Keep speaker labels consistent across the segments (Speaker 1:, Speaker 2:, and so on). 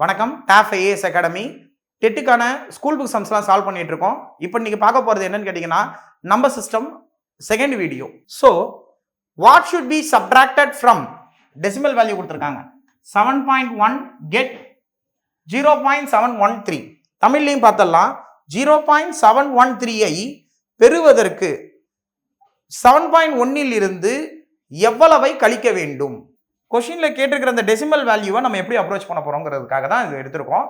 Speaker 1: வணக்கம். Top IAS academy டெட்டுக்கான school book சம்ஸ்லாம் சால்வ் பண்ணிட்டு இருக்கோம். இப்போ நீங்க பார்க்க போறது என்னன்னு கேட்டீங்கன்னா number system second video. So what should be subtracted from decimal value கொடுத்துருக்காங்க 7.1 கெட் 0.713. தமிழ்லையும் பார்த்தலாம் 0.713ஐ பெறுவதற்கு 7.1 இருந்து எவ்வளவை கழிக்க வேண்டும். கொஷின்ல கேட்டிருக்கிற அந்த டெசிமல் வேல்யூவை நம்ம எப்படி அப்ரோச் பண்ண போறோங்கிறதுக்காக தான் இது எடுத்திருக்கோம்.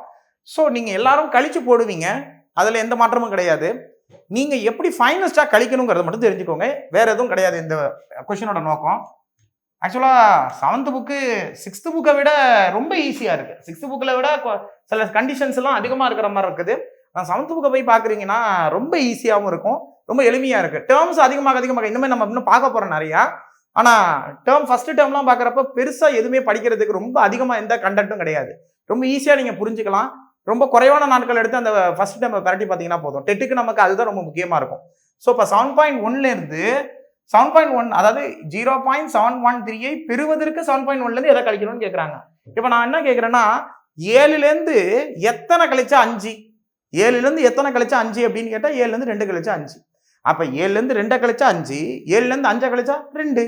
Speaker 1: ஸோ நீங்க எல்லாரும் கழிச்சு போடுவீங்க, அதுல எந்த மாற்றமும் கிடையாது. நீங்க எப்படி ஃபைனஸ்டா கழிக்கணுங்கிறத மட்டும் தெரிஞ்சுக்கோங்க, வேற எதுவும் கிடையாது இந்த கொஷினோட நோக்கம். ஆக்சுவலா 7th புக்கு 6th புக்கை விட ரொம்ப ஈஸியா இருக்கு. 6th புக்கில் விட சில கண்டிஷன்ஸ் எல்லாம் அதிகமா இருக்கிற மாதிரி இருக்குது. 7th புக்கை போய் பாக்குறீங்கன்னா ரொம்ப ஈஸியாகவும் இருக்கும், ரொம்ப எளிமையா இருக்கு. டேர்ம்ஸ் அதிகமாக இந்த மாதிரி நம்ம இன்னும் பார்க்க போறோம் நிறையா. ஆனா ஃபர்ஸ்ட் டேர்ம்லாம் பார்க்குறப்ப பெருசா எதுவுமே படிக்கிறதுக்கு ரொம்ப அதிகமா எந்த கண்டென்ட்டும் கிடையாது. ரொம்ப ஈஸியா நீங்க புரிஞ்சுக்கலாம். ரொம்ப குறைவான நாட்கள் எடுத்து அந்த ஃபர்ஸ்ட் டேர்ம் பரட்டி பார்த்தீங்கன்னா போதும். டெட்டுக்கு நமக்கு அதுதான் ரொம்ப முக்கியமா இருக்கும். ஸோ இப்போ 7.1ல இருந்து 7.1 அதாவது 0.713ஐ பெறுவதற்கு 7.1ல இருந்து எதை கழிக்கணும்னு கேட்குறாங்க. இப்போ நான் என்ன கேட்குறேன்னா 7ல இருந்து எத்தனை கழிச்சா 5, 7ல இருந்து எத்தனை கழிச்சா 5 அப்படின்னு கேட்டால் 7ல இருந்து 2 கழிச்சா 5. அப்ப 7ல இருந்து 2 கழிச்சா 5, 7ல இருந்து 5 கழிச்சா 2.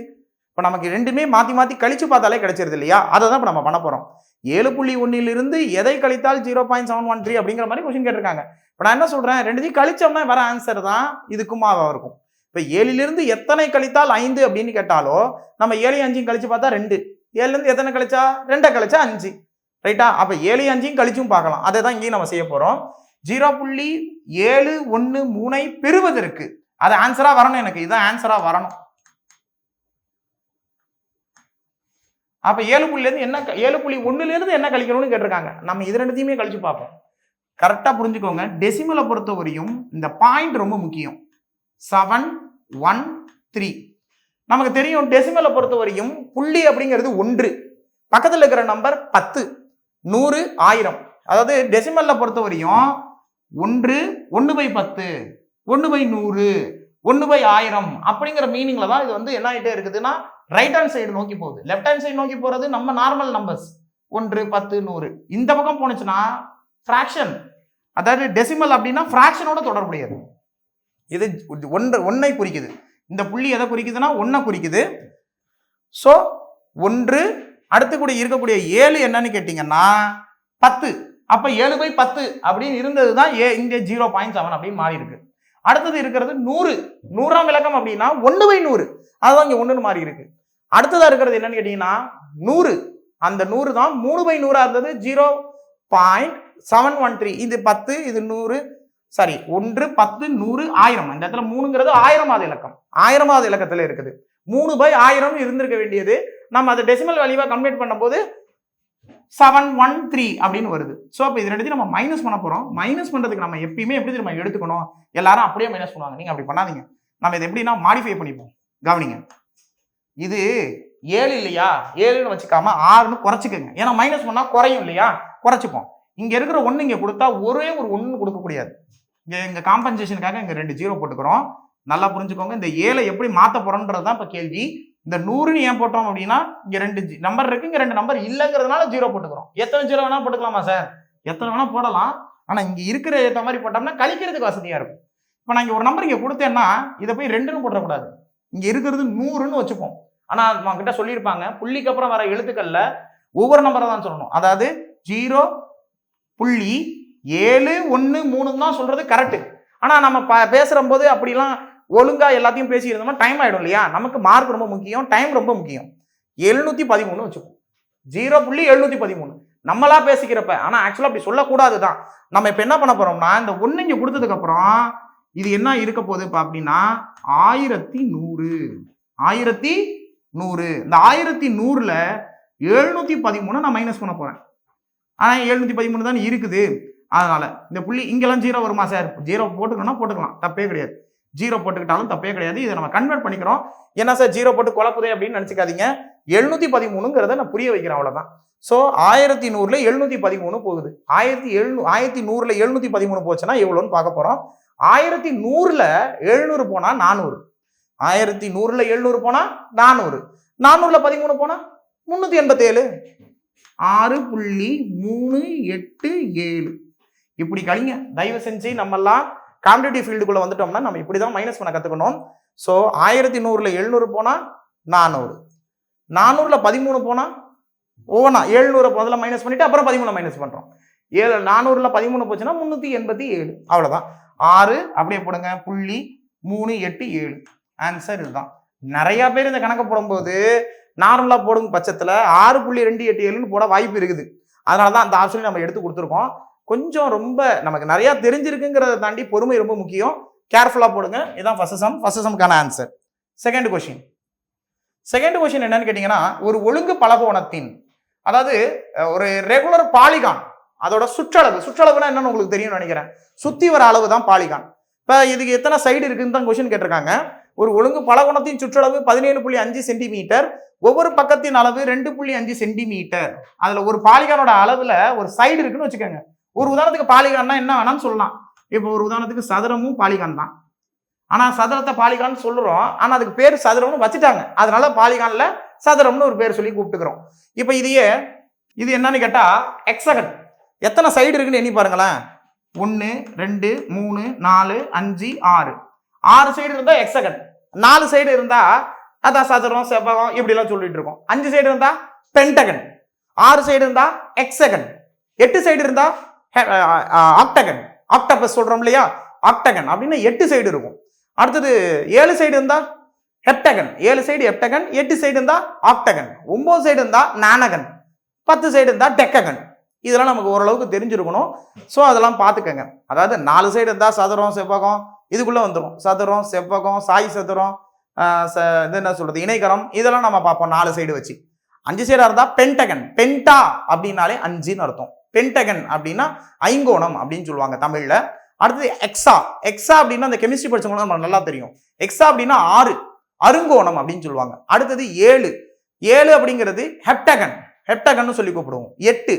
Speaker 1: இப்ப நமக்கு ரெண்டுமே மாத்தி மாத்தி கழிச்சு பார்த்தாலே கிடைச்சிருது இல்லையா? அதை தான் இப்ப நம்ம பண்ண போறோம். 7.1 இருந்து எதை கழித்தால் 0.713 அப்படிங்கிற மாதிரி கொஸ்டின் கேட்டிருக்காங்க. இப்ப நான் என்ன சொல்றேன், ரெண்டுத்தையும் கழிச்சோம்னா வர ஆன்சர் தான் இதுக்குமாவா இருக்கும். இப்ப 7ல இருந்து எத்தனை கழித்தால் 5 அப்படின்னு கேட்டாலோ நம்ம 7 5 கழிச்சு பார்த்தா 2. 7ல இருந்து எத்தனை கழிச்சா 2 கழிச்சா 5, ரைட்டா? அப்ப 7 5 கழிச்சும் பார்க்கலாம். அதை தான் இங்கேயும் நம்ம செய்ய போறோம். 0.713ஐ பெறுவதற்கு அது ஆன்சரா வரணும், எனக்கு இதுதான் ஆன்சரா வரணும். அப்ப 7.1ல இருந்து என்ன கழிக்கணும்னு கேட்டிருக்காங்க. நம்ம இது ரெண்டுத்தையுமே கழிச்சு பார்ப்போம். கரெக்டா புரிஞ்சுக்கோங்க. டெசிமலை பொறுத்தவரையும் இந்த பாயிண்ட் ரொம்ப முக்கியம். 713 நமக்கு தெரியும். டெசிமலை பொறுத்தவரையும் புள்ளி அப்படிங்கிறது 1, பக்கத்தில் இருக்கிற நம்பர் 10, 100, 1000. அதாவது டெசிமல்ல பொறுத்தவரையும் 1, 1/10, 1/100, 1/1000 அப்படிங்கிற மீனிங்ல தான் இது வந்து என்ன ஆகிட்டே இருக்குதுன்னா ரைட் ஹேண்ட் சைடு நோக்கி போகுது. லெஃப்ட் ஹேண்ட் சைடு நோக்கி போறது நம்ம நார்மல் நம்பர்ஸ் 1, 10, 100. இந்த பக்கம் போனுச்சுன்னா ஃபிராக்ஷன், அதாவது டெசிமல் அப்படின்னா ஃபிராக்ஷனோட தொடர்புடையது. இது 1ஐ குறிக்குது. இந்த புள்ளி எதை குறிக்குதுன்னா 1ஐ குறிக்குது. ஸோ 1 அடுத்து கூட இருக்கக்கூடிய 7 என்னன்னு கேட்டீங்கன்னா 10. அப்ப 7/10 அப்படின்னு இருந்தது தான் இங்க 0.7 அப்படின்னு மாறி இருக்கு. அடுத்தது இருக்கிறது 100, 100ஆம் இலக்கம் அப்படின்னா 1/100, அதுதான் இங்க 1ன்னு மாறி இருக்கு. அடுத்ததா இருக்கிறது என்னன்னு கேட்டீங்கன்னா 100, அந்த 100 தான் 3/100 இருந்தது 0.713. இது 10, இது 100, சாரி 1, 10, 100, 1000. இந்த இடத்துல 3ங்கிறது 1000வது இலக்கம், 1000வது இலக்கத்துல இருக்குது. 3/1000 இருந்திருக்க வேண்டியது. நம்ம அதை டெசிமல் வேல்யூவா கன்வெர்ட் பண்ணும்போது 713 அப்படின்னு வருது. ஸோ அப்போ இது ரெண்டுத்தையும் நம்ம மைனஸ் பண்ண போறோம். மைனஸ் பண்றதுக்கு நம்ம எப்பயுமே எப்படி நம்ம எடுத்துக்கணும், எல்லாரும் அப்படியே மைனஸ் பண்ணுவாங்க, நீங்க அப்படி பண்ணாதீங்க. நம்ம இதை எப்படின்னா மாடிஃபை பண்ணிப்போம். கவனிங்க, இது 7 இல்லையா, 7ன்னு வச்சுக்காம 6ன்னு குறைச்சிக்கோங்க. ஏன்னா மைனஸ் பண்ணா குறையும் இல்லையா, குறைச்சிப்போம். இங்க இருக்கிற 1 இங்க கொடுத்தா ஒரே ஒரு 1 கொடுக்க முடியாது. இங்க காம்பன்சேஷனுக்காக இங்க 2 0 போட்டுக்கிறோம். நல்லா புரிஞ்சுக்கோங்க. இந்த 7 எப்படி மாத்த போறோம்ன்றது தான் இப்ப கேள்வி. இந்த 100ன்னு ஏன் போட்டோம் அப்படின்னா இங்க 2 நம்பர் இருக்கு, இங்க 2 நம்பர் இல்லைங்கிறதுனால 0 போட்டுக்கிறோம். எத்தனை 0 வேணா போட்டுக்கலாமா சார்? எத்தனை வேணா போடலாம். ஆனா இங்க இருக்கிற ஏற்ற மாதிரி போட்டோம்னா கழிக்கிறதுக்கு வசதியா இருக்கும். இப்போ நான் இங்க ஒரு நம்பர் இங்க கொடுத்தேன்னா இதை போய் 2ன்னு போடக்கூடாது. இங்க இருக்கிறது 100ன்னு வச்சுப்போம். ஆனா நம்ம கிட்ட சொல்லியிருப்பாங்க புள்ளிக்கு அப்புறம் வர எழுத்துக்கள்ல ஒவ்வொரு நம்பரை தான் சொல்லணும். அதாவது 0.713 தான் சொல்றது கரெக்ட். ஆனா நம்ம பேசுற போது அப்படிலாம் ஒழுங்கா எல்லாத்தையும் பேசி இருந்தோம்னா டைம் ஆயிடும் இல்லையா? நமக்கு மார்க் ரொம்ப முக்கியம், டைம் ரொம்ப முக்கியம். 713 வச்சுக்கோம். 0.713 நம்மளா பேசிக்கிறப்ப. ஆனா ஆக்சுவலா அப்படி சொல்லக்கூடாதுதான். நம்ம இப்ப என்ன பண்ண போறோம்னா இந்த 1 இங்க கொடுத்ததுக்கு அப்புறம் இது என்ன இருக்க போகுது அப்படின்னா 1100. 1100. இந்த 1100ல 713 நான் மைனஸ் பண்ண போறேன். ஆனா 713 தான் இருக்குது. அதனால இந்த புள்ளி இங்கெல்லாம் 0 வருமா சார்? 0 போட்டுக்கணும்னா போட்டுக்கலாம், தப்பே கிடையாது. 0 போட்டுக்கிட்டாலும் தப்பே கிடையாது. இதை நம்ம கன்வெர்ட் பண்ணிக்கிறோம். என்ன சார் 0 போட்டு குழப்புதே அப்படின்னு நினைச்சுக்காதீங்க. 713ங்கிறத நான் புரிய வைக்கிறேன், அவ்வளவுதான். ஸோ 1100ல 713 போகுது. 1100ல 713 போச்சுன்னா எவ்வளோன்னு பார்க்க போறோம். 1100ல 700 போனா 400. 1100ல 700 போனா 400. 400ல 13 போனா 387. 6.387 இப்படி கழிங்க. தயவு செஞ்சு நம்மெல்லாம் காம்படிட்டிவ் ஃபீல்டுக்குள்ள வந்துட்டோம்னா நம்ம இப்படி தான் மைனஸ் பண்ண கற்றுக்கணும். ஸோ 1100ல் 700 போனால் 400, 400ல் 13 போனால் ஒவ்வொன்றா 700 முதல்ல மைனஸ் பண்ணிட்டு அப்புறம் 13 மைனஸ் பண்ணுறோம். 400ல் 13 போச்சுன்னா 387. அவ்வளோதான். 6 அப்படியே போடுங்க, 0.387. ஆன்சர் இதுதான். நிறைய பேர் இந்த கணக்கை போடும்போது நார்மலாக போடுங்க பட்சத்தில் 6.287ன்னு போட வாய்ப்பு இருக்குது. அதனால தான் அந்த ஆப்ஷனை நம்ம எடுத்து கொடுத்துருக்கோம். கொஞ்சம் ரொம்ப நமக்கு நிறையா தெரிஞ்சிருக்குங்கிறத தாண்டி பொறுமை ரொம்ப முக்கியம். கேர்ஃபுல்லாக போடுங்க. இதுதான் ஃபர்ஸ்ட் சம்க்கான ஆன்சர். செகண்ட் கொஸ்டின் என்னன்னு கேட்டிங்கன்னா, ஒரு ஒழுங்கு பலகோணத்தின், அதாவது ஒரு ரெகுலர் பாலிகான், அதோட சுற்றளவுனா என்னன்னு உங்களுக்கு தெரியும்னு நினைக்கிறேன். சுற்றி வர அளவு தான் பாலிகான். இப்போ இதுக்கு எத்தனை சைடு இருக்குன்னு தான் கொஸ்டின் கேட்டிருக்காங்க. ஒரு ஒழுங்கு பலகோணத்தின் சுற்றளவு 17.5 சென்டிமீட்டர், ஒவ்வொரு பக்கத்தின் அளவு 2.5 சென்டிமீட்டர். அதில் ஒரு பாலிகானோட அளவில் ஒரு சைடு இருக்குன்னு வச்சுக்கோங்க. ஒரு உதாரணத்துக்கு பாலிகான்னா என்ன வேணாம்னு சொல்லலாம். இப்போ ஒரு உதாரணத்துக்கு சதுரமும் பாலிகான் தான். ஆனால் சதுரத்தை பாலிகான் சொல்கிறோம், ஆனால் அதுக்கு பேர் சதுரம்னு வச்சுட்டாங்க. அதனால பாலிகானில் சதுரம்னு ஒரு பேர் சொல்லி கூப்பிட்டுக்கிறோம். இப்போ இது என்னன்னு கேட்டால் ஹெக்ஸகன். எத்தனை சைடு இருக்குன்னு எண்ணி பாருங்களேன். 1 2 3 4 5 6. 6 சைடு இருந்தால் ஹெக்ஸகன், 4 சைடு இருந்தால் அதான் சதுரம் செவ்வகம் இப்படிலாம் சொல்லிட்டு இருக்கோம். 5 சைடு இருந்தால் பென்டகன், 6 சைடு இருந்தால் ஹெக்ஸகன், 8 சைடு இருந்தால் ஆக்டகன். ஆக்டோபஸ் சொல்றோம் இல்லையா, ஆக்டகன் அப்படின்னா 8 சைடு இருக்கும். அடுத்தது 7 சைடு இருந்தா ஹெப்டகன், 7 சைடு ஹெப்டகன், 8 சைடு இருந்தா ஆக்டகன், 9 சைடு இருந்தா நானகன், 10 சைடு இருந்தா டெக்ககன். இதெல்லாம் நமக்கு ஓரளவுக்கு தெரிஞ்சிருக்கணும். ஸோ அதெல்லாம் பார்த்துக்கங்க. அதாவது 4 சைடு இருந்தா சதுரம் செவ்வகம் இதுக்குள்ள வந்துடும். சதுரம் செவ்வகம் சாய் சதுரம் இது என்ன சொல்றது இணைகரம் இதெல்லாம் நம்ம பார்ப்போம் 4 சைடு வச்சு. 5 சைடா இருந்தா பென்டகன், பென்டா அப்படின்னாலே 5ன்னு அர்த்தம். பென்டகன் அப்படின்னா ஐங்கோணம் அப்படின்னு சொல்லுவாங்க தமிழ்ல. அடுத்தது எக்ஸா அப்படின்னா அந்த கெமிஸ்ட்ரி படிச்சவங்க நமக்கு நல்லா தெரியும். எக்ஸா அப்படின்னா 6, அருங்கோணம் அப்படின்னு சொல்லுவாங்க. அடுத்தது 7 அப்படிங்கிறது ஹெப்டகன் சொல்லி கூப்பிடுவோம். 8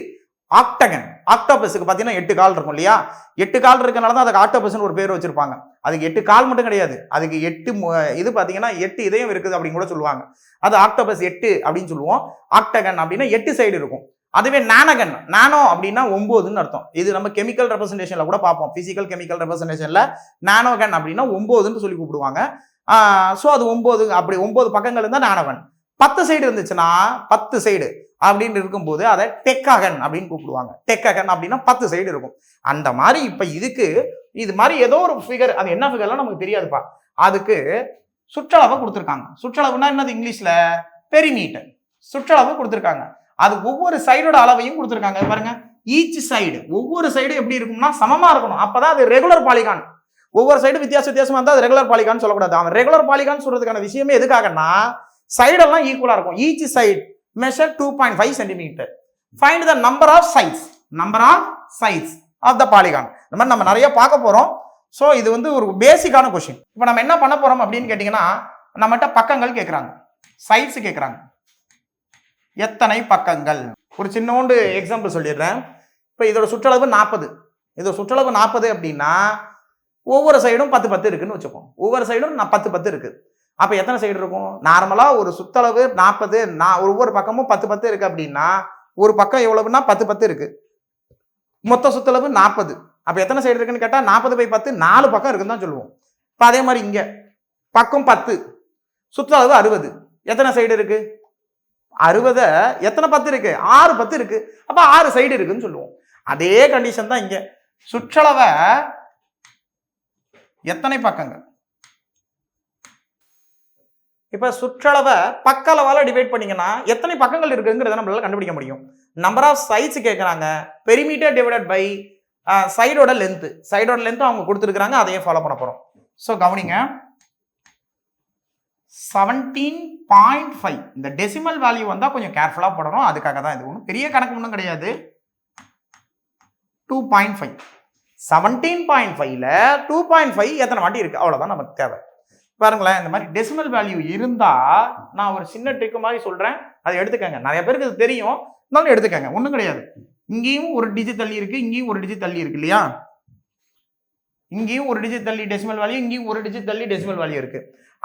Speaker 1: ஆக்டகன், ஆக்டோபஸுக்கு பார்த்தீங்கன்னா 8 கால் இருக்கும் இல்லையா. 8 கால் இருக்கனால தான் அதுக்கு ஆக்டோபஸ்னு ஒரு பேர் வச்சிருப்பாங்க. அதுக்கு 8 கால் மட்டும் கிடையாது, அதுக்கு 8 இது பார்த்தீங்கன்னா 8 இதயம் இருக்குது அப்படின்னு கூட சொல்லுவாங்க. அது ஆக்டோபஸ் 8 அப்படின்னு சொல்லுவோம். ஆக்டகன் அப்படின்னா 8 சைடு இருக்கும். அதுவே நானோ அப்படின்னா 9ன்னு அர்த்தம். இது நம்ம கெமிக்கல் ரெப்ரசன்டேஷன்ல கூட பார்ப்போம். பிசிக்கல் கெமிக்கல் ரெப்ரசன்டேஷன்ல நானோகன் அப்படின்னா 9ன்னு சொல்லி கூப்பிடுவாங்க. ஸோ அது 9, அப்படி 9 பக்கங்கள் இருந்தால் நானோகன். 10 சைடு இருந்துச்சுன்னா 10 சைடு அப்படின்னு இருக்கும்போது அதை டெக்ககன் அப்படின்னு கூப்பிடுவாங்க. டெக்ககன் அப்படின்னா 10 சைடு இருக்கும். அந்த மாதிரி இப்போ இது மாதிரி ஏதோ ஒரு ஃபிகர், அது என்ன ஃபிகர்லாம் நமக்கு தெரியாதுப்பா. அதுக்கு சுற்றளவை கொடுத்துருக்காங்க. சுற்றளவுனா என்னது இங்கிலீஷ்ல பெரிமீட்டர். சுற்றளவு கொடுத்துருக்காங்க. அது ஒவ்வொரு சைடோட அளவையும் கொடுத்துருக்காங்க பாருங்க. ஈச் சைடு, ஒவ்வொரு சைடும் எப்படி இருக்கும்னா சமமா இருக்கணும். அப்பதான் அது ரெகுலர் பாலிகான். ஒவ்வொரு சைடு வித்தியாசமா இருந்தால் அது ரெகுலர் பாலிகான் சொல்லக்கூடாது. அவன் ரெகுலர் பாலிகான் சொல்றதுக்கான விஷயமே எதுக்காகனா சைடெல்லாம் ஈக்குவலா இருக்கும். Each side measure 2.5 centimetre. Find the number of sides of the polygon. இந்த மாதிரி நம்ம நிறைய பார்க்க போறோம். ஸோ இது வந்து ஒரு பேசிக்கான கொஸ்டின். இப்போ நம்ம என்ன பண்ண போறோம் அப்படின்னு கேட்டீங்கன்னா, நம்மகிட்ட பக்கங்கள் கேட்குறாங்க, சைட்ஸ் கேட்குறாங்க. எத்தனை பக்கங்கள்? ஒரு சின்னோண்டு எக்ஸாம்பிள் சொல்லிடுறேன். இப்போ இதோட சுற்றளவு 40. இதோட சுற்றளவு 40 அப்படின்னா ஒவ்வொரு சைடும் 10 இருக்குன்னு வச்சுப்போம். ஒவ்வொரு சைடும் 10 இருக்கு. அப்போ எத்தனை சைடு இருக்கும்? நார்மலாக ஒரு சுற்றளவு 40, ஒவ்வொரு பக்கமும் 10 இருக்கு அப்படின்னா ஒரு பக்கம் எவ்வளவுன்னா 10 இருக்கு. மொத்த சுற்றளவு 40. அப்போ எத்தனை சைடு இருக்குன்னு கேட்டால் 40/10 4 பக்கம் இருக்குன்னு தான் சொல்லுவோம். இப்போ அதே மாதிரி இங்கே பக்கம் 10, சுற்றளவு 60. எத்தனை சைடு இருக்கு? 60 எத்தனை 10 இருக்கு? 6 10 இருக்கு. அப்ப 6 சைடு இருக்குன்னு சொல்லுவோம். அதே கண்டிஷன் தான் இங்க. சுற்றளவை எத்தனை பக்கங்கள்? இப்ப சுற்றளவை பக்க அளவால டிவைட் பண்ணீங்கன்னா எத்தனை பக்கங்கள் இருக்குங்கிறத நம்மளால கண்டுபிடிக்க முடியும். நம்பர் ஆஃப் சைட்ஸ் கேட்கறாங்க. பெரிமீட்டர் டிவைடட் பை சைடோட லென்த். சைடோட லென்த் அவங்க கொடுத்துருக்காங்க, அதையே ஃபாலோ பண்ண போறோம். ஸோ கவனிங்க, 17.5 இந்த டெசிமல் வேல்யூ வந்தா கொஞ்சம் கேர்ஃபுல்லா போடணும். அதுக்காக தான் இது. ஒன்றும் பெரிய கணக்கு ஒன்றும் கிடையாது. 2.5 17.5ல 2.5 எத்தனை வாட்டி இருக்கு அவ்வளவுதான் நமக்கு தேவை. பாருங்களேன், இந்த மாதிரி டெசிமல் வேல்யூ இருந்தா நான் ஒரு சின்ன ட்ரிக் மாதிரி சொல்றேன், அதை எடுத்துக்கங்க. நிறைய பேருக்கு இது தெரியும், இருந்தாலும் எடுத்துக்கங்க, ஒன்றும் கிடையாது. இங்கேயும் ஒரு டிஜிட் தள்ளி இருக்கு, இங்கேயும் ஒரு டிஜிட் தள்ளி இருக்கு இல்லையா? இங்கேயும் ஒரு டிஜிட் தள்ளி டெசிமல் வேல்யூ, இங்கேயும் ஒரு டிஜிட் தள்ளி டெசிமல் வேல்யூ இருக்கு.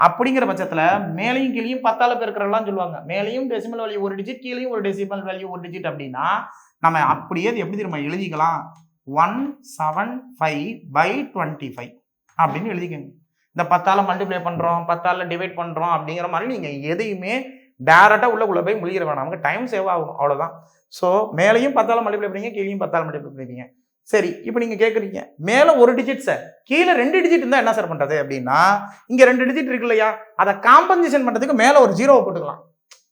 Speaker 1: அப்படிங்கிற பட்சத்துல மேலையும் கீழையும் 10ஆல பெருக்கிறலாம் சொல்லுவாங்க. மேலையும் டெசிமல் வேல்யூ ஒரு டிஜிட், கீழையும் ஒரு டெசிமல் வேல்யூ ஒரு டிஜிட் அப்படின்னா நம்ம அப்படியே எப்படி திரும்ப எழுதிக்கலாம், 175/25 அப்படின்னு எழுதிக்கங்க. இந்த 10ஆல மல்டிப்ளை பண்றோம், 10ஆல டிவைட் பண்றோம் அப்படிங்கிற மாதிரி நீங்க எதையுமே டைரக்டா உள்ளுக்குள்ள போய் முழிக்கிற வேணாம். நமக்கு டைம் சேவ் ஆகும், அவ்வளவுதான். ஸோ மேலையும் 10ஆல மல்டிப்ளை பண்ணீங்க, கீழையும் 10ஆல மல்டிப்ளை பண்ணீங்க. சரி, இப்போ நீங்க கேட்குறீங்க மேல ஒரு டிஜிட் சார், கீழே 2 டிஜிட் இருந்தா என்ன சார் பண்றது அப்படின்னா, இங்க 2 டிஜிட் இருக்கு இல்லையா, அதை காம்பன்சேஷன் பண்றதுக்கு மேல ஒரு 0 போட்டுக்கலாம்.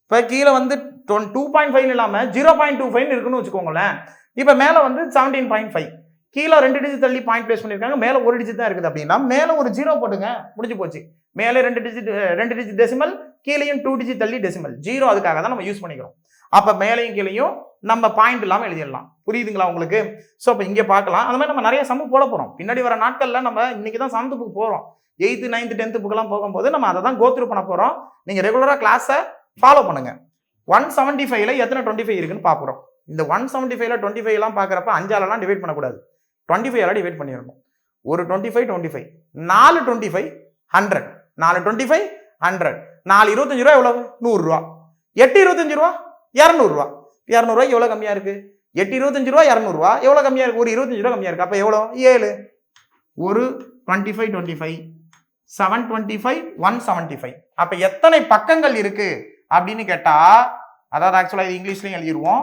Speaker 1: இப்போ கீழே வந்து 2.5 இல்லாம 0.25 இருக்குன்னு வச்சுக்கோங்களேன். இப்போ மேல வந்து 17.5, கீழே 2 டிஜிட் தள்ளி பாயிண்ட் பிளேஸ் பண்ணிருக்காங்க, மேல ஒரு டிஜிட் தான் இருக்குது அப்படின்னா மேல ஒரு 0 போட்டுங்க, முடிஞ்சு போச்சு. மேலே 2 டிஜிட் டெசிமல், கீழையும் 2 டிஜிட் தள்ளி டெசிமல். 0 அதுக்காக தான் நம்ம யூஸ் பண்ணிக்கிறோம். அப்ப மேலையும் கீழையும் நம்ம பாயிண்ட் இல்லாம எழுதிடலாம். புரியுதுங்களா உங்களுக்கு? ஸோ இப்போ இங்கே பார்க்கலாம். அந்த மாதிரி நம்ம நிறைய சம்மு போட போறோம். பின்னாடி வர நாட்கள்ல நம்ம இன்னைக்கு தான் 7th புக் போறோம். 8th 9th 10th புக்கெல்லாம் போகும்போது நம்ம அதை தான் கோத்ரூ பண்ண போறோம். நீங்க ரெகுலரா கிளாஸை ஃபாலோ பண்ணுங்க. 175ல எத்தனை 25 இருக்குன்னு பார்க்குறோம். இந்த 175ல 25 எல்லாம் பார்க்குறப்ப 5ஆலலாம் டிவைட் பண்ணக்கூடாது, 25ஆல டிவைட் பண்ணிடணும். ஒரு 25 4 25 100, 4 25 100, 4 25 ரூபா எவ்வளவு? 100 ரூபா. 8 25 ரூபா 200 ரூபா. 200 ரூபாய்க்கு எவ்வளவு கம்மியா இருக்கு? 8 25 ரூபா 200 ரூபா எவ்வளவு கம்மியா இருக்கு? ஒரு 25 ரூபா கம்மியா இருக்கு. அப்ப எவ்வளவு? 7. ஒரு 25 725 175. அப்ப எத்தனை பக்கங்கள் இருக்கு அப்படின்னு கேட்டா, அதாவது ஆக்சுவலா இது இங்கிலீஷ்லயும் எழுதிடுவோம்.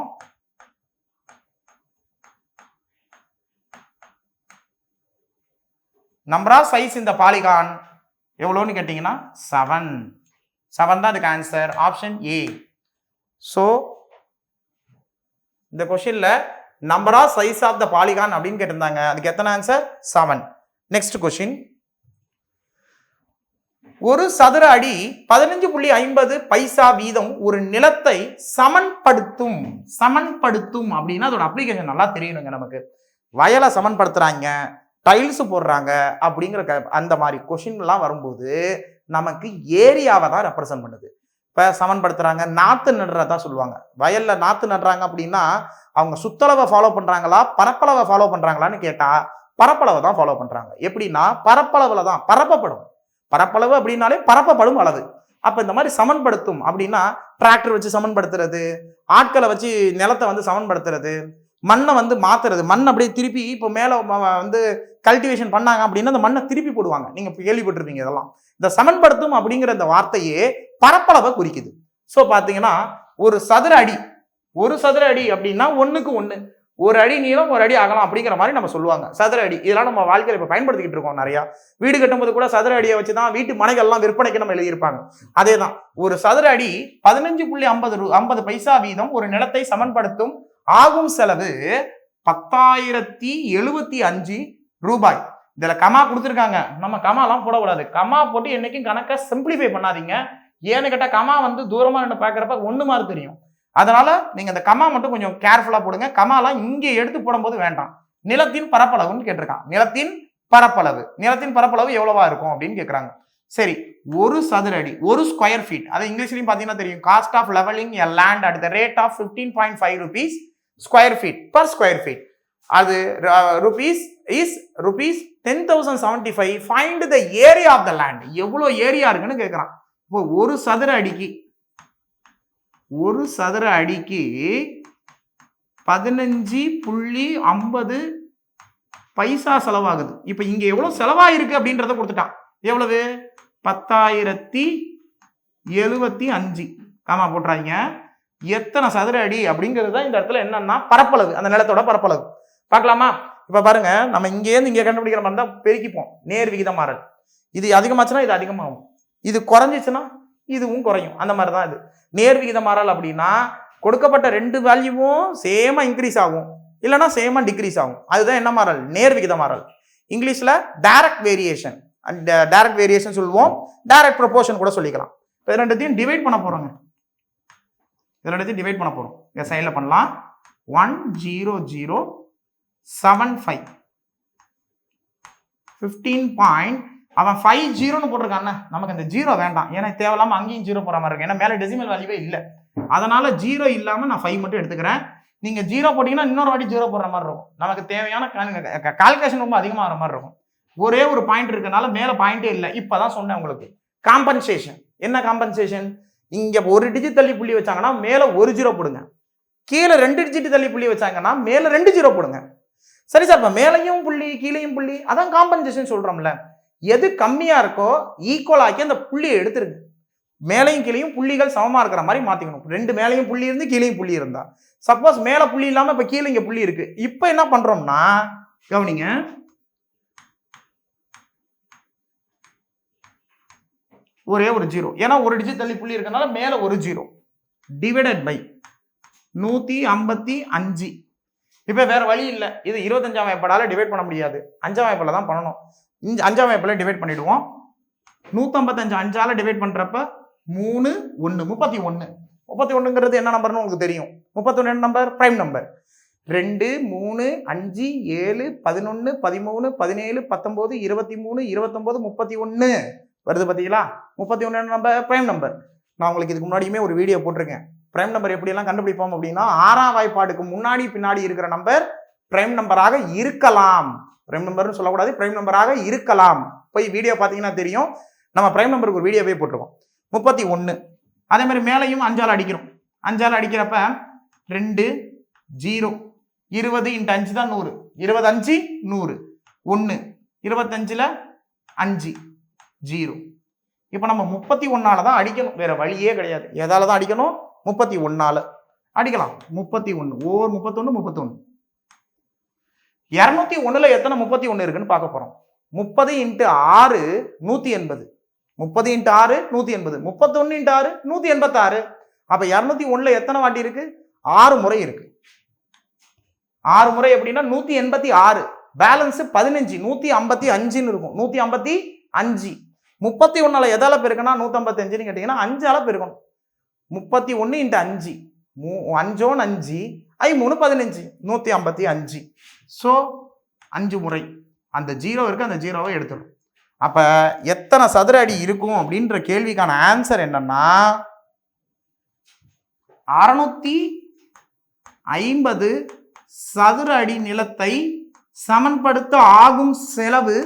Speaker 1: நம்பர் ஆஃப் சைஸ் இந்த பாலிகான் எவ்வளோன்னு கேட்டீங்கன்னா 7 தான் அதுக்கு ஆன்சர், ஆப்ஷன் ஏ. ஸோ இந்த கொஸ்டின்ல நம்பர் ஆஃப் சைஸ் ஆஃப் த பாலிகான் அப்படின்னு கேட்டிருந்தாங்க, அதுக்கு எத்தனை ஆன்சர்? 7. நெக்ஸ்ட் கொஸ்டின், ஒரு சதுர அடி 15.50 பைசா வீதம் ஒரு நிலத்தை சமன்படுத்தும். சமன்படுத்தும் அப்படின்னா அதோட அப்ளிகேஷன் நல்லா தெரியணுங்க நமக்கு. வயலை சமன்படுத்துறாங்க, டைல்ஸ் போடுறாங்க அப்படிங்கிற அந்த மாதிரி கொஸ்டின்லாம் வரும்போது நமக்கு ஏரியாவை தான் ரெப்ரசன்ட் பண்ணுது. இப்போ சமன்படுத்துறாங்க, நாற்று நடுறதா சொல்லுவாங்க. வயல்ல நாற்று நடுறாங்க அப்படின்னா அவங்க சுத்தளவை ஃபாலோ பண்றாங்களா பரப்பளவை ஃபாலோ பண்றாங்களான்னு கேட்டா பரப்பளவை தான் ஃபாலோ பண்றாங்க. எப்படின்னா பரப்பளவுல தான் பரப்பப்படும். பரப்பளவு அப்படின்னாலே பரப்பப்படும் அளவு. அப்ப இந்த மாதிரி சமன்படுத்தும் அப்படின்னா டிராக்டர் வச்சு சமன்படுத்துறது, ஆட்களை வச்சு நிலத்தை வந்து சமன்படுத்துறது, மண்ணை வந்து மாத்துறது. மண் அப்படியே திருப்பி இப்போ மேல வந்து கல்டிவேஷன் பண்ணாங்க அப்படின்னா அந்த மண்ணை திருப்பி போடுவாங்க. நீங்க கேள்விப்பட்டிருப்பீங்க இதெல்லாம். இந்த சமன்படுத்தும் அப்படிங்கிற இந்த வார்த்தையே பரப்பளவை குறிக்குது. ஸோ பாத்தீங்கன்னா ஒரு சதுர அடி அப்படின்னா 1க்கு 1, ஒரு அடி நீளம் ஒரு அடி அகலம் அப்படிங்கிற மாதிரி நம்ம சொல்லுவாங்க. சதுர அடி இதெல்லாம் நம்ம வாழ்க்கையில் இப்போ பயன்படுத்திக்கிட்டு இருக்கோம். நிறையா வீடு கட்டும்போது கூட சதுர அடியை வச்சு தான் வீட்டு மனைகள்லாம் விற்பனைக்கு நம்ம எழுதியிருப்பாங்க. அதே தான், ஒரு சதுர அடி 15.50 பைசா வீதம் ஒரு நிலத்தை சமன்படுத்தும். ஆகும் செலவு 10,075 ரூபாய். இதுல கமா கொடுத்துருக்காங்க, நம்ம கமாலாம் போடக்கூடாது. கமா போட்டு என்னைக்கும் கணக்கை சிம்பிளிஃபை பண்ணாதீங்க. ஏன்னு கேட்டா கமா வந்து தூரமா நின்று பார்க்குறப்ப 1 மாதிரி தெரியும். அதனால நீங்க அந்த கமா மட்டும் கொஞ்சம் கேர்ஃபுல்லா போடுங்க. கமாலாம் இங்கே எடுத்து போடும்போது வேண்டாம். நிலத்தின் பரப்பளவுன்னு கேட்டிருக்கான். நிலத்தின் பரப்பளவு எவ்வளவா இருக்கும் அப்படின்னு கேட்குறாங்க. சரி, ஒரு சதுர அடி, ஒரு ஸ்கொயர் ஃபீட், அது இங்கிலீஷ்லயும் பார்த்தீங்கன்னா தெரியும். Cost of levelling a land at the rate of 15.5 rupees square feet per square feet. அது rupees 10,075. Find the area of the land. எவ்வளோ ஏரியா இருக்குன்னு கேட்குறான். இப்போ ஒரு சதுர அடிக்கு 15.50 பைசா செலவாகுது. இப்போ இங்க எவ்வளவு செலவாயிருக்கு அப்படின்றத கொடுத்துட்டான். எவ்வளவு? 10,075 காமா போட்டுறாங்க. எத்தனை சதுர அடி அப்படிங்கிறது தான் இந்த இடத்துல என்னன்னா பரப்பளவு, அந்த நிலத்தோட பரப்பளவு. பார்க்கலாமா? இப்ப பாருங்க, நம்ம இங்கேருந்து இங்கே கண்டுபிடிக்கிற மாதிரி தான் பெருக்கிப்போம். நேர் விகித மாறல். இது அதிகமாச்சுன்னா இது அதிகமாகும், இது குறைஞ்சிச்சுன்னா இதுவும் குறையும். அந்த மாதிரி தான் இது நேர் விகித மாறல். அப்படின்னா கொடுக்கப்பட்ட 2 வேல்யூவும் சேமா இன்க்ரீஸ் ஆகும், இல்லைன்னா சேமா டிக்ரீஸ் ஆகும். அதுதான் என்ன மாறல்? நேர் விகித மாறல். இங்கிலீஷ்ல டைரக்ட் வேரியேஷன் சொல்லுவோம், டைரக்ட் ப்ரொபோர்ஷன் கூட சொல்லிக்கலாம். இப்போ ரெண்டுத்தையும் டிவைட் பண்ண போறோங்க. இந்த சைட்ல பண்ணலாம். 10075 15. அவன் 50ன்னு போட்டிருக்கான். நமக்கு அந்த 0 வேண்டாம், ஏன்னா தேவையில்லாம அங்கேயும் 0 போற மாதிரி இருக்கு. ஏன்னா மேல டெசிமல் வேல்யூவே இல்லை, அதனால 0 இல்லாம நான் 5 மட்டும் எடுத்துக்கிறேன். நீங்க 0 போட்டீங்கன்னா இன்னொரு வாட்டி 0 போடுற மாதிரி இருக்கும். நமக்கு தேவையான கால்குலேஷன் ரொம்ப அதிகமாக வர மாதிரி இருக்கும். ஒரே ஒரு பாயிண்ட் இருக்கனால மேல பாயிண்டே இல்லை. இப்பதான் சொன்னேன் உங்களுக்கு, காம்பன்சேஷன். என்ன காம்பன்சேஷன்? இங்க ஒரு டிஜிட் தள்ளி புள்ளி வச்சாங்கன்னா மேல ஒரு ஜீரோ போடுங்க, கீழே 2 டிஜிட் தள்ளி புள்ளி வச்சாங்கன்னா மேல 2 ஜீரோ போடுங்க. சரி சார், இப்ப மேலையும் புள்ளி கீழையும் புள்ளி, அதான் காம்பன்சேஷன் சொல்றோம்ல. எது கம்மியா இருக்கோ ஈக்குவல் ஆக்கி அந்த புள்ளியை எடுத்துருங்க. மேலையும் கீழையும் புள்ளிகள் சமமா இருக்கிற மாதிரி மாத்திக்கணும். 2 மேலையும் புள்ளி இருந்து கீழையும் புள்ளி இருந்தா, சப்போஸ் மேல புள்ளி இல்லாம இப்ப கீழே இங்க புள்ளி இருக்கு, இப்ப என்ன பண்றோம்னா கவனிங்க, ஒரே ஒரு ஜீரோ, ஏன்னா ஒரு டிஜிட் தள்ளி புள்ளி இருக்கனால மேல ஒரு ஜீரோ, டிவைடட் பை 155. இப்ப வேற வழி இல்லை, இது 25ஆம் வாய்ப்பாடால டிவைட் பண்ண முடியாது, 5ஆம் வாய்ப்பால தான் பண்ணணும். 5ஆம் வாய்ப்பால டிவைட் பண்ணிடுவோம். 155 5ஆல டிவைட் பண்றப்ப 3 1 31. 31ங்கிறது என்ன நம்பர்னு உங்களுக்கு தெரியும். 31 என்ன நம்பர்? Prime number. 2 3 5 7 11 13 17 19 23 29 31 வருது பாத்தீங்களா? 31 என்ன நம்பர்? Prime number. நான் உங்களுக்கு இதுக்கு முன்னாடியுமே ஒரு வீடியோ போட்டிருக்கேன். பிரைம் நம்பர் எப்படி எல்லாம் கண்டுபிடிப்போம் அப்படின்னா, 6ஆம் வாய்ப்பாடுக்கு முன்னாடி பின்னாடி இருக்கிற நம்பர் பிரைம் நம்பராக இருக்கலாம். பிரைம் நம்பர்னு சொல்லக்கூடாது, பிரைம் நம்பராக இருக்கலாம். போய் வீடியோ பார்த்தீங்கன்னா தெரியும். நம்ம பிரைம் நம்பருக்கு ஒரு வீடியோவே போட்டிருக்கோம். 31. அதே மாதிரி மேலையும் 5ஆல் அடிக்கிறோம். 5ஆல் அடிக்கிறப்ப 2 0 20 × 5 தான் 100. 25 100 1 25ல் 5 0. இப்போ நம்ம 31ஆல தான் அடிக்கணும், வேற வழியே கிடையாது. எதால தான் அடிக்கணும்? 31ஆல அடிக்கலாம். 31 ஓர் 31 31. 201ல எத்தனை 31 இருக்குன்னு பார்க்க போறோம். 30 × 6 180. 30 × 6 180. 31 × 6 186. அப்ப 201ல எத்தனை வாட்டி இருக்கு? 6 முறை இருக்கு. 6 முறை எப்படின்னா 186. பேலன்ஸ் 15 155ன்னு இருக்கும். 155. 31ல எதால பெருக்கனா 155ன்னு கேட்டீங்கன்னா 5ஆல பெருக்கணும். 31 × 5 5 5 ஐ 3 15 155. ஸோ 5 முறை அந்த ஜீரோ இருக்கு, அந்த ஜீரோவை எடுத்துடும். அப்ப எத்தனை சதுர அடி இருக்கும் அப்படின்ற கேள்விக்கான ஆன்சர் என்னன்னா 650 சதுர அடி நிலத்தை சமன்படுத்த ஆகும் செலவு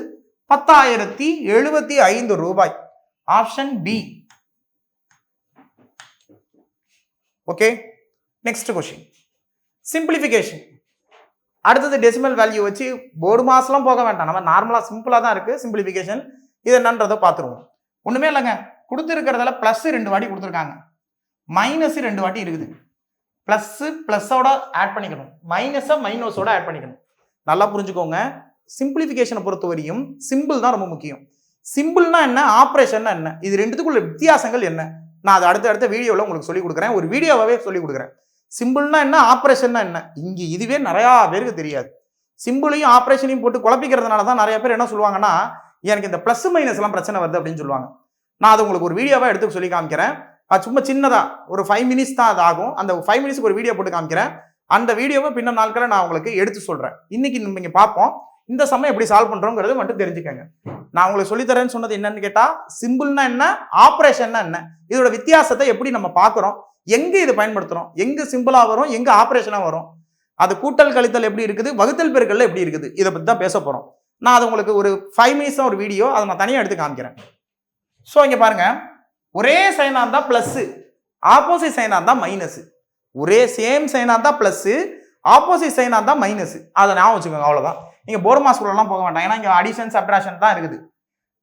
Speaker 1: 10,075 ரூபாய். Option B. Okay, next question. Simplification. அடுத்தது டெசிமல் வேல்யூ வச்சு போர்டு மாசெல்லாம் போக வேண்டாம், நம்ம நார்மலா சிம்பிளா தான் இருக்கு சிம்பிளிஃபிகேஷன். இது என்னன்றதை பார்த்துருவோம். ஒண்ணுமே இல்லைங்க, கொடுத்துருக்கிறதுல பிளஸ் 2 வாட்டி கொடுத்துருக்காங்க, மைனஸ் 2 வாட்டி இருக்குது. பிளஸ் பிளஸோட ஆட் பண்ணிக்கணும், மைனஸை மைனஸோட ஆட் பண்ணிக்கணும். நல்லா புரிஞ்சுக்கோங்க. சிம்பிளிஃபிகேஷனை பொறுத்த வரையும் சிம்பிள் தான் ரொம்ப முக்கியம். சிம்பிள்னா என்ன, ஆப்ரேஷன்னா என்ன, இது ரெண்டுத்துக்குள்ள வித்தியாசங்கள் என்ன, நான் அதை அடுத்த வீடியோவில் உங்களுக்கு சொல்லிக் கொடுக்குறேன். ஒரு வீடியோவாகவே சொல்லிக் கொடுக்குறேன். சிம்பிள்னா என்ன, ஆப்ரேஷன்னா என்ன, இங்கே இதுவே நிறையா பேருக்கு தெரியாது. சிம்பிளையும் ஆப்ரேஷனையும் போட்டு குழப்பிக்கிறதுனால தான் நிறைய பேர் என்ன சொல்லுவாங்கன்னா, எனக்கு இந்த ப்ளஸ் மைனஸ் எல்லாம் பிரச்சனை வருது அப்படின்னு சொல்லுவாங்க. நான் அதை உங்களுக்கு ஒரு வீடியோவாக எடுத்து சொல்லி காமிக்கிறேன். அது சும்மா சின்னதாக ஒரு 5 மினிட்ஸ் தான் அது ஆகும். அந்த 5 மினிட்ஸ்க்கு ஒரு வீடியோ போட்டு காமிக்கிறேன். அந்த வீடியோவை பின்ன நாட்களில் நான் உங்களுக்கு எடுத்து சொல்கிறேன். இன்னைக்கு நீங்கள் பார்ப்போம், இந்த சமயம் எப்படி சால்வ் பண்ணுறோங்கிறது மட்டும் தெரிஞ்சுக்கங்க. நான் உங்களுக்கு சொல்லித்தரேன்னு சொன்னது என்னன்னு கேட்டால், சிம்பிள்னா என்ன, ஆப்ரேஷன்னா என்ன, இதோட வித்தியாசத்தை எப்படி நம்ம பார்க்குறோம், எங்க இது பயன்படுத்துறோம், எங்க சிம்பிளா வரும், எங்க ஆப்ரேஷனா வரும், அது கூட்டல் கழித்தல் எப்படி இருக்குது, வகுத்தல் பெருக்கல்ல எப்படி இருக்குது, இதை பத்தி தான் பேச போறோம். நான் அது உங்களுக்கு ஒரு 5 மினிட்ஸ் தான் ஒரு வீடியோ, அதை நான் தனியாக எடுத்து காமிக்கிறேன். ஸோ இங்க பாருங்க, ஒரே சைனா இருந்தா பிளஸ், ஆப்போசிட் சைனா இருந்தா மைனஸ். ஒரே சேம் சைனா இருந்தா பிளஸ், ஆப்போசிட் சைனா இருந்தா மைனஸ். அதை ஞாபகம் வச்சுக்கோங்க, அவ்வளவுதான். நீங்க போர்டு மாஸ்க்குள்ளலாம் போக வேண்டாம், ஏன்னா இங்க அடிஷன் சப்ட்ராக்ஷன் தான் இருக்குது,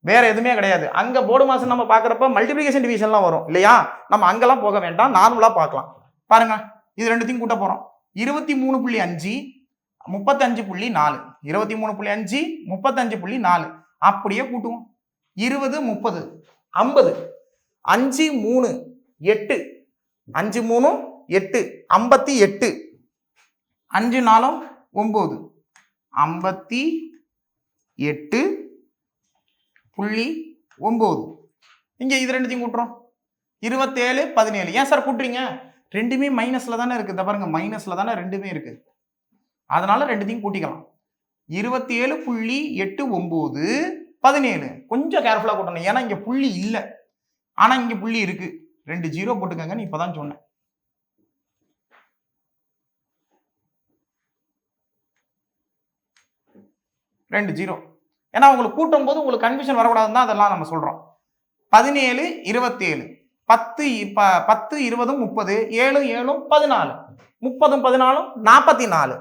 Speaker 1: வேற எதுவுமே கிடையாது. அங்க போர்டு மாசம் நம்ம பார்க்குறப்ப மல்டிபிளிகேஷன் டிவிஷன்லாம் வரும் இல்லையா, நம்ம அங்கெல்லாம் போக வேண்டாம், நார்மலா பார்க்கலாம். பாருங்க, இது ரெண்டுத்தையும் கூட்ட போறோம். 23.5 35.4, 23.5 35.4 அப்படியே கூட்டுவோம். 20 30 50 5 3 8 5 3 8 58 5 4 9 58.9. இங்க இது ரெண்டுத்தையும் கூட்டுறோம். 27 17. ஏன் சார் கூட்டுறீங்க, ரெண்டுமே மைனஸ்ல தானே இருக்கு. பாருங்க, மைனஸ்ல தானே ரெண்டுமே இருக்கு, அதனால ரெண்டுத்தையும் கூட்டிக்கலாம். 27.89 17. கொஞ்சம் கேர்ஃபுல்லா கூட்டணும், ஏன்னா இங்க புள்ளி இல்லை, ஆனா இங்க புள்ளி இருக்கு. 2 0 போட்டுக்கங்க, இப்பதான் சொன்னேன். ரெண்டு 0, ஏன்னா உங்களுக்கு கூட்டும் போது உங்களுக்கு கன்ஃபியூஷன் வரக்கூடாதுன்னு தான் அதெல்லாம் நம்ம சொல்றோம். 17 27 10 10 20 30 7 7 14 30 14 44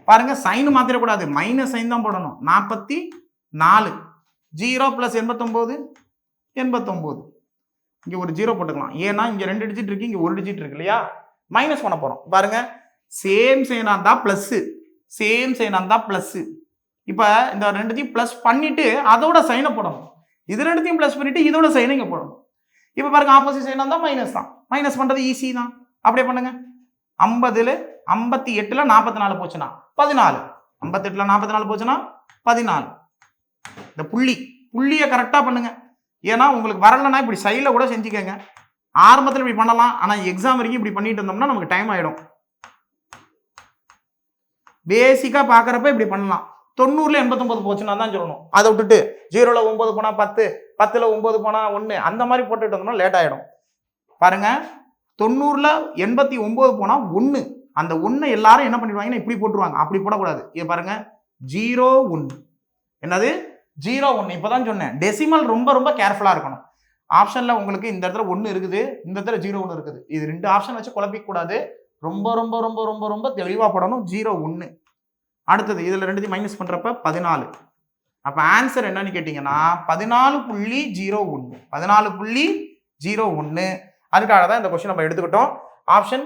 Speaker 1: பாருங்க சைன் மாத்திரக்கூடாது மைனஸ் சைன் தான் போடணும் 44 0 பிளஸ் 89 89 இங்க ஒரு 0 போட்டுக்கலாம் ஏன்னா இங்க 2 டிஜிட் இருக்கு இங்க 1 டிஜிட் இருக்கு இல்லையா மைனஸ் பண்ண போறோம் பாருங்க சேம் சைனா இருந்தா பிளஸ் சேம் சைனா இருந்தா பிளஸ் இப்ப இந்த ரெண்டுத்தையும் பிளஸ் பண்ணிட்டு அதோட சைனை போடணும் இது ரெண்டுத்தையும் பிளஸ் பண்ணிட்டு இதோட சைனை இங்க போடணும் இப்ப பாருங்க ஆப்போசிட் சைனா இருந்தா மைனஸ் தான் மைனஸ் பண்றது ஈஸி தான் அப்படியே பண்ணுங்க 50ல 58ல 44 போச்சுன்னா 14 58ல 44 போச்சுன்னா 14 இந்த புள்ளியை கரெக்டா பண்ணுங்க ஏன்னா உங்களுக்கு வரலன்னா இப்படி சைடில் கூட செஞ்சுக்கங்க ஆரம்பத்தில் இப்படி பண்ணலாம் ஆனால் எக்ஸாம் வரைக்கும் இப்படி பண்ணிட்டு இருந்தோம்னா நமக்கு டைம் ஆகிடும் பேசிக்காக பார்க்குறப்ப இப்படி பண்ணலாம் 90ல் 89 போச்சுன்னா தான் சொல்லணும் அதை விட்டுட்டு 0ல் 9 போனால் 10 10ல் 9 போனால் 1 அந்த மாதிரி போட்டுட்டு இருந்தோம்னா லேட் ஆகிடும் பாருங்க 90ல் 89 போனால் 1 அந்த 1 எல்லாரும் என்ன பண்ணிடுவாங்கன்னா இப்படி போட்டுருவாங்க அப்படி போடக்கூடாது இது பாருங்க 0 1 என்னது 0 1 இப்போதான் சொன்னேன் டெசிமல் ரொம்ப ரொம்ப கேர்ஃபுல்லாக இருக்கணும் ஆப்ஷனில் உங்களுக்கு இந்த இடத்துல 1 இருக்குது இந்த இடத்துல 0 1 இருக்குது இது 2 ஆப்ஷன் வச்சு குழப்பிக்க கூடாது ரொம்ப ரொம்ப ரொம்ப ரொம்ப ரொம்ப தெளிவாக போடணும் 0 1 அடுத்தது இதில் ரெண்டுத்தையும் மைனஸ் பண்ணுறப்ப 14 அப்போ ஆன்சர் என்னன்னு கேட்டிங்கன்னா 14.01 14.01 அதுக்காக தான் இந்த கொஸ்டின் நம்ம எடுத்துக்கிட்டோம் ஆப்ஷன்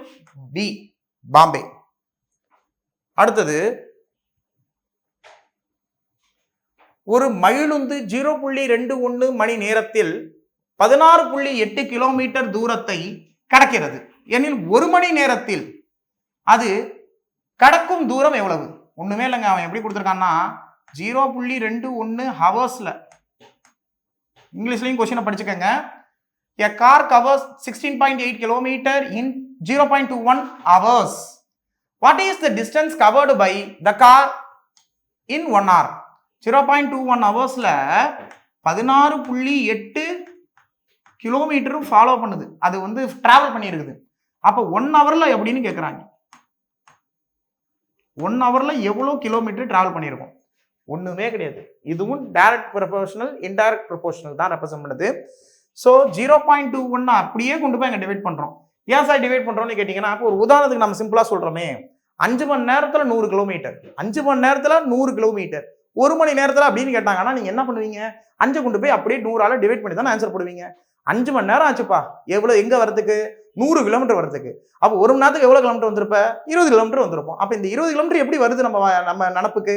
Speaker 1: பி பாம்பே அடுத்தது ஒரு மயிலுந்து 0.21 மணி நேரத்தில் 16.8 கிலோமீட்டர் தூரத்தை கடக்கிறது எனில் ஒரு மணி நேரத்தில் அது கடக்கும் தூரம் எவ்வளவு ஒண்ணுமே இல்லைங்க அவன் எப்படி கொடுத்துருக்கான்னா 0.21 ஹவர்ஸ்ல இங்கிலீஷ்லயும் கொஸ்டினை படிச்சுக்கங்க a car covers 16.8 kilometer in 0.21 hours what is the distance covered by the car in 1 hour 0.21 ஹவர்ஸ்ல 16.8 கிலோமீட்டரும் follow பண்ணுது அது வந்து டிராவல் பண்ணியிருக்குது அப்போ 1 ஹவர்ல எப்படின்னு கேட்குறாங்க 1 ஹவர்ல எவ்வளோ கிலோமீட்டர் டிராவல் பண்ணியிருக்கோம் ஒன்றுமே கிடையாது இதுவும் டைரக்ட் ப்ரொபோர்ஷனல் இன்டைரக்ட் ப்ரொபோர்ஷனல் தான் ரெப்ரசென்ட் பண்ணுது ஸோ 0.21 அப்படியே கொண்டு போய் அங்கே டிவைட் பண்ணுறோம் ஏன் சார் டிவைட் பண்ணுறோம்னு கேட்டிங்கன்னா அப்போ ஒரு உதாரணத்துக்கு நம்ம சிம்பிளாக சொல்கிறோமே 5 மணி நேரத்தில் 100 கிலோமீட்டர் 5 மணி நேரத்தில் 100 கிலோமீட்டர் 1 மணி நேரத்தில் அப்படின்னு கேட்டாங்கன்னா நீங்கள் என்ன பண்ணுவீங்க 5 கொண்டு போய் அப்படியே 100ஆல் டிவைட் பண்ணி தான் ஆன்சர் போடுவீங்க 5 மணி நேரம் ஆச்சுப்பா எவ்வளோ எங்கே வரதுக்கு 100 கிலோமீட்டர் வரதுக்கு அப்போ ஒரு மணி நேரத்துக்கு எவ்வளோ கிலோமீட்டர் வந்திருப்ப 20 கிலோமீட்டர் வந்திருப்போம் அப்போ இந்த 20 கிலோமீட்டர் எப்படி வருது நம்ம நினப்புக்கு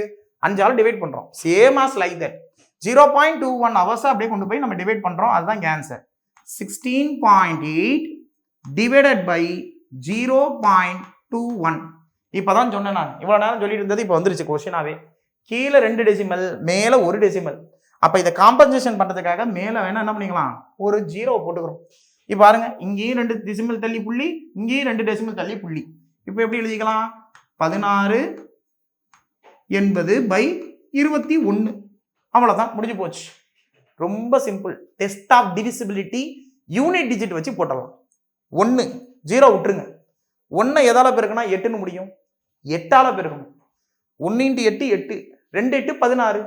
Speaker 1: 5ஆல் டிவைட் பண்ணுறோம் same as like that 0.21 hours அப்படியே கொண்டு போய் நம்ம டிவைட் பண்ணுறோம் அதுதான் ஆன்சர் 16.8 டிவைடட் பை 0.21 இப்போதான் சொன்னேன் நான் இவ்வளோ நேரம் சொல்லிட்டு இருந்தது இப்போ வந்துருச்சு கொஸ்டினாவே கீழே 2 டெசிமல் மேலே 1 டெசிமல் அப்போ இதை காம்பன்சேஷன் பண்ணுறதுக்காக மேலே வேணா என்ன பண்ணிக்கலாம் ஒரு 0 போட்டுக்கிறோம் இப்போ பாருங்க இங்கேயும் 2 டெசிமல் தள்ளி புள்ளி இங்கேயும் 2 டெசிமல் தள்ளி புள்ளி இப்போ எப்படி எழுதிக்கலாம் 16 பை 21 அவ்வளோதான் முடிஞ்சு போச்சு ரொம்ப simple test of divisibility unit digit வச்சு போட்டலாம் 1 0 விட்டுருங்க 1 எதால பெருக்குனா 8ன்னு முடியும் 8ஆல பெருக்கணும் 1 × 8 8 2 8 16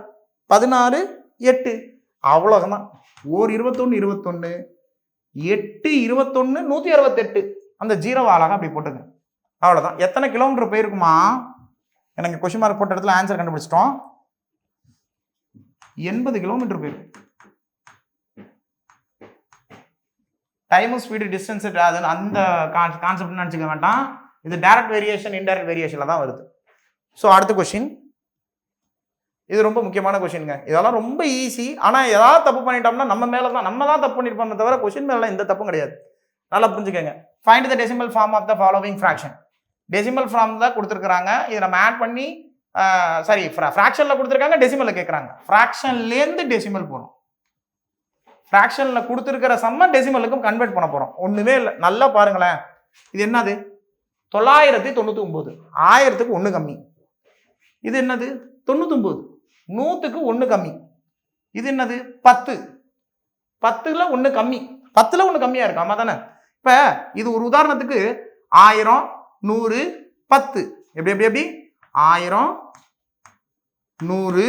Speaker 1: 16 8 அவ்வளோதான் 21 21 8 21 168 அந்த 0 அழகா அப்படி போட்டுங்க அவ்வளோதான் எத்தனை கிலோமீட்டர் போயிருக்குமா எனக்கு கொஸ்டின் மார்க் போட்ட இடத்துல ஆன்சர் கண்டுபிடிச்சிட்டோம் 80 கிலோமீட்டர் போயிருக்கு டைம் ஸ்பீடு டிஸ்டன்ஸ் அது அந்த கான்செப்ட் நினச்சிக்க வேண்டாம் இது டைரக்ட் வேரியேஷன் இன்டைரக்ட் வேரியேஷனில் தான் வருது ஸோ அடுத்த கொஸ்டின் இது ரொம்ப முக்கியமான கொஸ்டின்ங்க இதெல்லாம் ரொம்ப ஈஸி ஆனால் ஏதாவது தப்பு பண்ணிட்டோம்னா நம்ம தான் தப்பு பண்ணிருப்போமே தவிர கொஸ்டின் மேலே எந்த தப்பும் கிடையாது நல்லா புரிஞ்சுக்கங்க find the decimal form of the following fraction decimal form தான் கொடுத்துருக்காங்க இதை நம்ம ஆட் பண்ணி சாரி ஃப்ராக்ஷனில் கொடுத்துருக்காங்க டெசிமலில் கேட்குறாங்க ஃப்ராக்ஷன்லேருந்து டெசிமல் போகிறோம் ஃப்ராக்ஷனில் கொடுத்துருக்கிற சம்ம டெசிமலுக்கும் கன்வெர்ட் பண்ண போகிறோம் ஒன்றுமே இல்லை நல்லா பாருங்களேன் இது என்னது 999 1000க்கு 1 கம்மி இது என்னது 99 100க்கு 1 கம்மி இது என்னது 10 10ல் 1 கம்மி 10ல் 1 கம்மியாக இருக்கு ஆமாம் தானே இப்போ இது ஒரு உதாரணத்துக்கு 1000 100 10 எப்படி 1000 100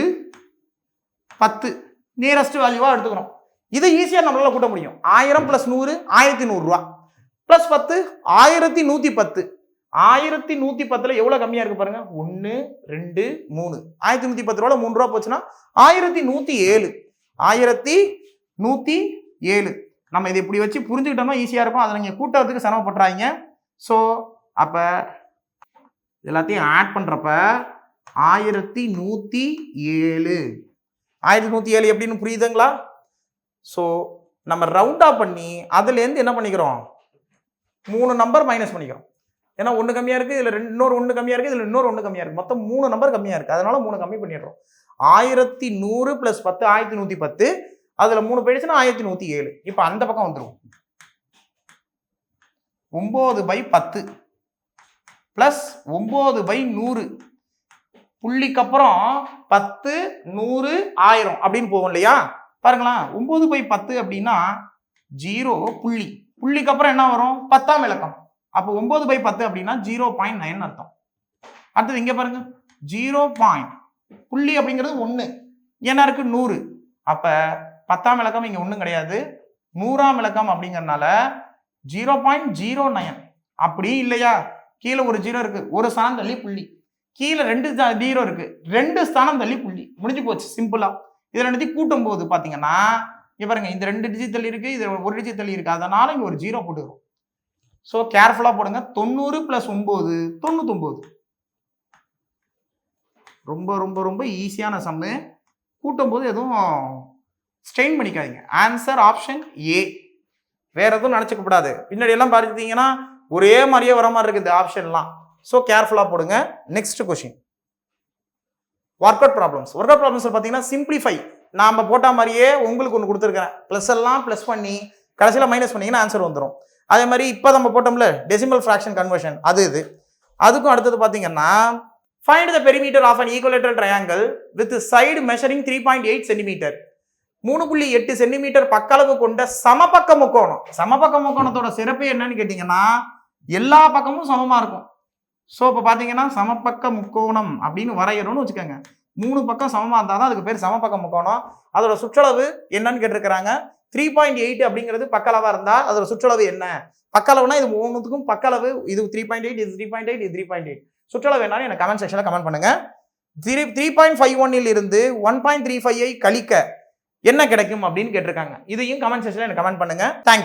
Speaker 1: 10 நியரஸ்ட் வேல்யூவாக எடுத்துக்கிறோம் இதை ஈஸியாக நம்மளால கூட்ட முடியும். 1000 + 100 1100 ரூபா ப்ளஸ் 10 1110. 1110ல் எவ்வளோ கம்மியாக இருக்கு பாருங்க. 1 2 3 1110 ரூபாயில் 3 ரூபா போச்சுன்னா 1107. 1107. நம்ம இதை இப்படி வச்சு புரிஞ்சுக்கிட்டோம்னா ஈஸியாக இருக்கும். அதை நீங்கள் கூட்டுறதுக்கு சிரமப்படுறாங்க. ஸோ அப்போ எல்லாத்தையும் ஆட் பண்ணுறப்ப 1107. 1107 எப்படின்னு புரியுதுங்களா? ஸோ நம்ம ரவுண்டாக பண்ணி அதுலேருந்து என்ன பண்ணிக்கிறோம், 3 நம்பர் மைனஸ் பண்ணிக்கிறோம். ஏன்னா 1 கம்மியாக இருக்குது, இதில் இன்னொரு 1 கம்மியாக இருக்குது, இதில் இன்னொரு 1 கம்மியாக இருக்குது. மொத்தம் 3 நம்பர் கம்மியாக இருக்குது. அதனால 3 கம்மி பண்ணிடுறோம். 1100 + 10 1110. அதில் 3 போயிடுச்சுன்னா 1107. இப்போ அந்த பக்கம் வந்துடும். 9/10 ப்ளஸ் 9/100. புள்ளிக்கு அப்புறம் 10 100 1000 அப்படின்னு போகும் இல்லையா? பாருங்களா, 9/10 அப்படின்னா 0 புள்ளி. புள்ளிக்கு அப்புறம் என்ன வரும்? 10ஆம் இலக்கம். அப்போ 9/10 அப்படின்னா 0.9 அர்த்தம். அடுத்தது இங்க பாருங்க, 0. புள்ளி அப்படிங்கிறது 1. என்ன இருக்கு? 100. அப்ப 10ஆம் இலக்கம் இங்க ஒன்றும் கிடையாது. 100ஆம் இலக்கம் அப்படிங்கறதுனால 0.09. அப்படி இல்லையா, கீழே ஒரு 0 இருக்கு, ஒரு ஸ்தானம் தள்ளி புள்ளி. கீழே 2 0 இருக்கு, 2 ஸ்தானம் தள்ளி புள்ளி. முடிஞ்சு போச்சு சிம்பிளா. இது ரெண்டுத்தையும் கூட்டும் போது பாத்தீங்கன்னா இங்க பாருங்க, இந்த 2 டிஜிட் தள்ளி இருக்கு, இது 1 டிஜிட் தள்ளி இருக்கு. அதனால இங்க ஒரு 0 போட்டுக்கிறோம். ஸோ கேர்ஃபுல்லா போடுங்க. 90 + 9 99. ரொம்ப ரொம்ப ரொம்ப ஈஸியான சம்மு. கூட்டும் போது எதுவும் ஸ்ட்ரெயின் பண்ணிக்காதீங்க. Answer option A. வேற எதுவும் நினைச்சுக்கப்படாது. பின்னாடி எல்லாம் பார்த்தீங்கன்னா ஒரே மாதிரியே வர மாதிரி இருக்குது ஆப்ஷன்லாம். ஸோ கேர்ஃபுல்லா போடுங்க. Next question, work out problems. Work out problems பார்த்தீங்கன்னா சிம்பிளிஃபை. நாம போட்ட மாதிரியே உங்களுக்கு ஒன்று கொடுத்துருக்கேன். ப்ளஸ் எல்லாம் ப்ளஸ் பண்ணி கடைசியில் மைனஸ் பண்ணீங்கன்னா ஆன்சர் வந்துடும். அதே மாதிரி இப்போ நம்ம போட்டோம்ல டெசிமல் ஃப்ராக்ஷன் கன்வர்ஷன், இது அதுக்கும் அடுத்தது பார்த்தீங்கன்னா find the perimeter of an equilateral triangle with side measuring 3.8 centimetre. 3.8 centimetre பக்களவு கொண்ட சமபக்க முக்கோணம். சமபக்க முக்கோணத்தோட சிறப்பு என்னன்னு கேட்டீங்கன்னா எல்லா பக்கமும் சமமா இருக்கும். ஸோ இப்போ பார்த்தீங்கன்னா சமபக்க முக்கோணம் அப்படின்னு வரையணும்னு வச்சுக்கோங்க. 3 பக்கம் சமமா இருந்தால் தான் அதுக்கு பேர் சமபக்க முக்கோணம். அதோட சுற்றளவு என்னன்னு கேட்டிருக்கிறாங்க. 3.8 அப்படிங்கிறது பக்களவா இருந்தா அதோட சுற்றளவு என்ன? பக்களவுனா இது 3த்துக்கும் பக்களவு. இது 3.8, இது 3.8, இது 3.8. சுற்றளவு என்னன்னு எனக்கு கமெண்ட் செக்ஷன்ல கமெண்ட் பண்ணுங்க. 3.51 இருந்து 1.35 கழிக்க என்ன கிடைக்கும் அப்படின்னு கேட்டிருக்காங்க. இதையும் கமெண்ட் செக்ஷன்ல எனக்கு கமெண்ட் பண்ணுங்க. தேங்க்யூ.